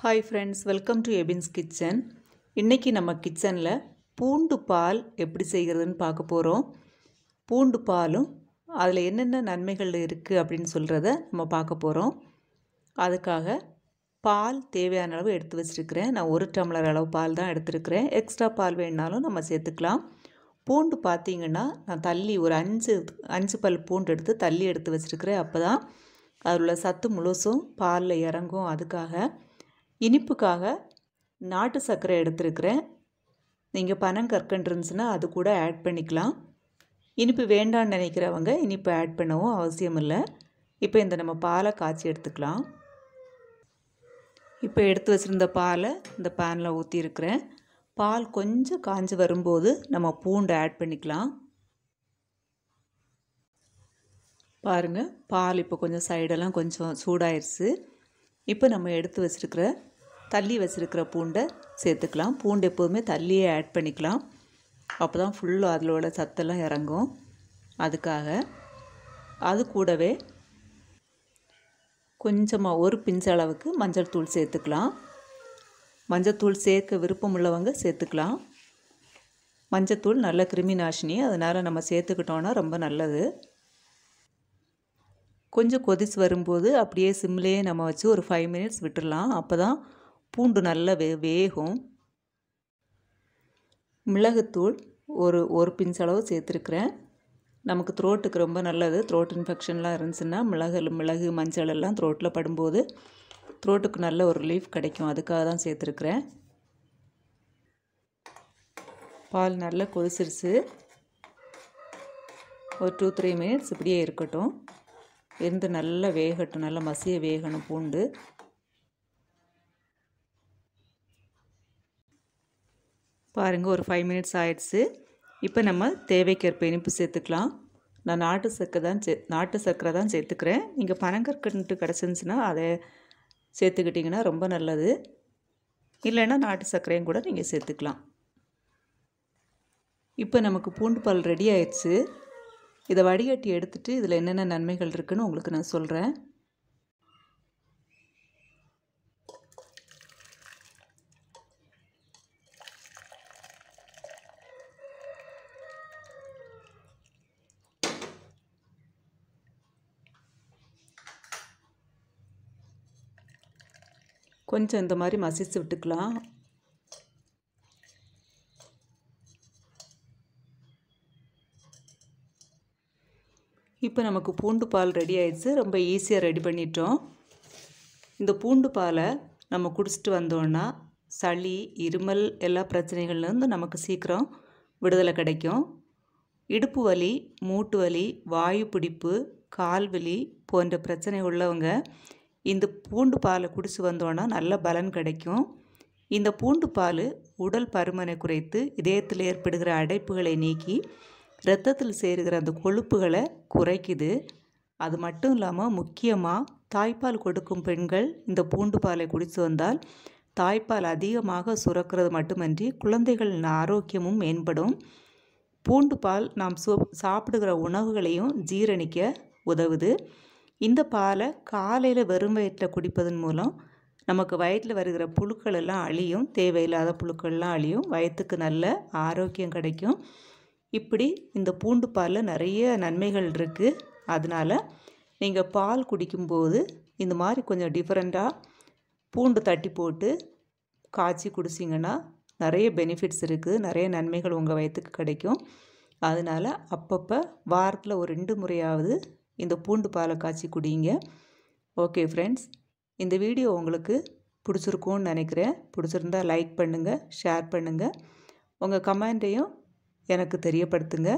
Hi friends, welcome to Ebin's Kitchen. இன்னைக்கு நம்ம கிச்சனில் பூண்டு பால் எப்படி செய்கிறதுன்னு பார்க்க போகிறோம். பூண்டு பாலும் அதில் என்னென்ன நன்மைகள் இருக்குது அப்படின்னு சொல்கிறத நம்ம பார்க்க போகிறோம். அதுக்காக பால் தேவையான அளவு எடுத்து வச்சுருக்கிறேன். நான் 1 டம்ளர் அளவு பால் தான் எடுத்துருக்கிறேன். எக்ஸ்ட்ரா பால் வேணுனாலும் நம்ம சேர்த்துக்கலாம். பூண்டு பார்த்திங்கன்னா நான் தள்ளி ஒரு 5 பல் பூண்டு எடுத்து தள்ளி எடுத்து வச்சுருக்கிறேன். அப்போ தான் அதில் உள்ள சத்து முழுசும் பாலில் இறங்கும். அதுக்காக இனிப்புக்காக நாட்டு சர்க்கரை எடுத்துருக்கிறேன். நீங்கள் பனங்கற்கண்டு இருந்துச்சுன்னா அது கூட ஆட் பண்ணிக்கலாம். இனிப்பு வேண்டான்னு நினைக்கிறவங்க இனிப்பு ஆட் பண்ணவும் அவசியம் இல்லை. இப்போ நம்ம பாலை காய்ச்சி எடுத்துக்கலாம். இப்போ எடுத்து வச்சுருந்த பாலை இந்த பேனில் ஊற்றிருக்கிறேன். பால் கொஞ்சம் காஞ்சி வரும்போது நம்ம பூண்டு ஆட் பண்ணிக்கலாம். பாருங்கள், பால் இப்போ கொஞ்சம் சைடெல்லாம் கொஞ்சம் சூடாயிருச்சு. இப்போ நம்ம எடுத்து வச்சுருக்கிற தள்ளி வச்சுருக்கிற பூண்டை சேர்த்துக்கலாம். பூண்டு எப்போதுமே தள்ளியே ஆட் பண்ணிக்கலாம். அப்போ தான் ஃபுல்லாக அதில் உள்ள சத்தெல்லாம் இறங்கும். அதுக்காக அது கூடவே கொஞ்சமாக ஒரு பிஞ்ச் அளவுக்கு மஞ்சள் தூள் சேர்த்துக்கலாம். மஞ்சள் தூள் சேர்க்க விருப்பம் உள்ளவங்க சேர்த்துக்கலாம். மஞ்சள் நல்ல கிருமி நாசினி, அதனால் நம்ம சேர்த்துக்கிட்டோன்னா ரொம்ப நல்லது. கொஞ்சம் கொதிச்சு வரும்போது அப்படியே சிம்லேயே நம்ம வச்சு ஒரு 5 மினிட்ஸ் விட்டுடலாம். அப்போ தான் பூண்டு நல்லா வேகும். மிளகுத்தூள் ஒரு பிஞ்ச் அளவு சேர்த்துருக்குறேன். நமக்கு த்ரோட்டுக்கு ரொம்ப நல்லது. த்ரோட் இன்ஃபெக்ஷன்லாம் இருந்துச்சுன்னா மிளகு மஞ்சள் எல்லாம் த்ரோட்டில் படும்போது த்ரோட்டுக்கு நல்ல ஒரு ரிலீஃப் கிடைக்கும். அதுக்காக தான் சேர்த்துருக்குறேன். பால் நல்லா கொதிச்சிருச்சு. ஒரு 2-3 மினிட்ஸ் இப்படியே இருக்கட்டும். இருந்து நல்லா வேகட்டும், நல்லா மசிய வேகணும் பூண்டு. பாருங்கள், ஒரு 5 மினிட்ஸ் ஆயிடுச்சு. இப்போ நம்ம தேவைக்கேற்ப இனிப்பு சேர்த்துக்கலாம். நான் நாட்டு சர்க்கரை தான் சேர்த்துக்கிறேன். நீங்கள் பனங்கற்கண்டு கிடச்சிருந்துச்சுன்னா அதை சேர்த்துக்கிட்டிங்கன்னா ரொம்ப நல்லது. இல்லைன்னா நாட்டு சர்க்கரையும் கூட நீங்கள் சேர்த்துக்கலாம். இப்போ நமக்கு பூண்டு பால் ரெடி ஆயிடுச்சு. இதை வடிகட்டி எடுத்துகிட்டு இதில் என்னென்ன நன்மைகள் இருக்குதுன்னு உங்களுக்கு நான் சொல்கிறேன். கொஞ்சம் இந்த மாதிரி மசிச்சு விட்டுக்கலாம். இப்போ நமக்கு பூண்டு பால் ரெடி ஆயிடுச்சு. ரொம்ப ஈஸியாக ரெடி பண்ணிட்டோம். இந்த பூண்டு பாலை நம்ம குடிச்சிட்டு வந்தோன்னா சளி, இருமல் எல்லா பிரச்சனைகள்லேருந்து நமக்கு சீக்கிரம் விடுதலை கிடைக்கும். இடுப்பு வலி, மூட்டு வலி, வாயு பிடிப்பு, கால் வலி போன்ற பிரச்சனை உள்ளவங்க இந்த பூண்டு பாலை குடிச்சு வந்தோன்னா நல்ல பலன் கிடைக்கும். இந்த பூண்டு பால் உடல் பருமனை குறைத்து இதயத்தில் ஏற்படுகிற அடைப்புகளை நீக்கி இரத்தத்தில் சேருகிற அந்த கொழுப்புகளை குறைக்குது. அது மட்டும் இல்லாமல் முக்கியமாக தாய்ப்பால் கொடுக்கும் பெண்கள் இந்த பூண்டு பாலை குடித்து வந்தால் தாய்ப்பால் அதிகமாக சுரக்கிறது மட்டுமன்றி குழந்தைகளின் ஆரோக்கியமும் மேம்படும். பூண்டு பால் நாம் சாப்பிடுகிற உணவுகளையும் ஜீரணிக்க உதவுது. இந்த பாலை காலையில் வெறும் வயிற்றில் குடிப்பதன் மூலம் நமக்கு வயிற்றில் வருகிற புழுக்கள் எல்லாம் அழியும். தேவையில்லாத புழுக்கள்லாம் அழியும். வயிற்றுக்கு நல்ல ஆரோக்கியம் கிடைக்கும். இப்படி இந்த பூண்டு பாலில் நிறைய நன்மைகள் இருக்குது. அதனால் நீங்கள் பால் குடிக்கும்போது இந்த மாதிரி கொஞ்சம் டிஃப்ரெண்ட்டாக பூண்டு தட்டி போட்டு காய்ச்சி குடிச்சிங்கன்னா நிறைய பெனிஃபிட்ஸ் இருக்குது. நிறைய நன்மைகள் உங்கள் வயிற்றுக்கு கிடைக்கும். அதனால் அப்பப்போ வாரத்தில் ஒரு 2 முறையாவது இந்த பூண்டு பாலை காய்ச்சி குடிங்க. ஓகே ஃப்ரெண்ட்ஸ், இந்த வீடியோ உங்களுக்கு பிடிச்சிருக்கும்னு நினைக்கிறேன். பிடிச்சிருந்தா லைக் பண்ணுங்கள், ஷேர் பண்ணுங்கள், உங்கள் கமெண்ட்டையும் எனக்கு தெரியப்படுத்துங்க.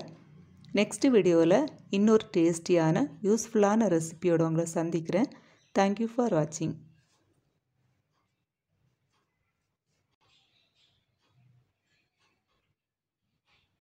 நெக்ஸ்ட் வீடியோவில் இன்னொரு டேஸ்டியான யூஸ்ஃபுல்லான ரெசிபியோடு உங்களை சந்திக்கிறேன். தேங்க்யூ ஃபார் வாட்சிங்.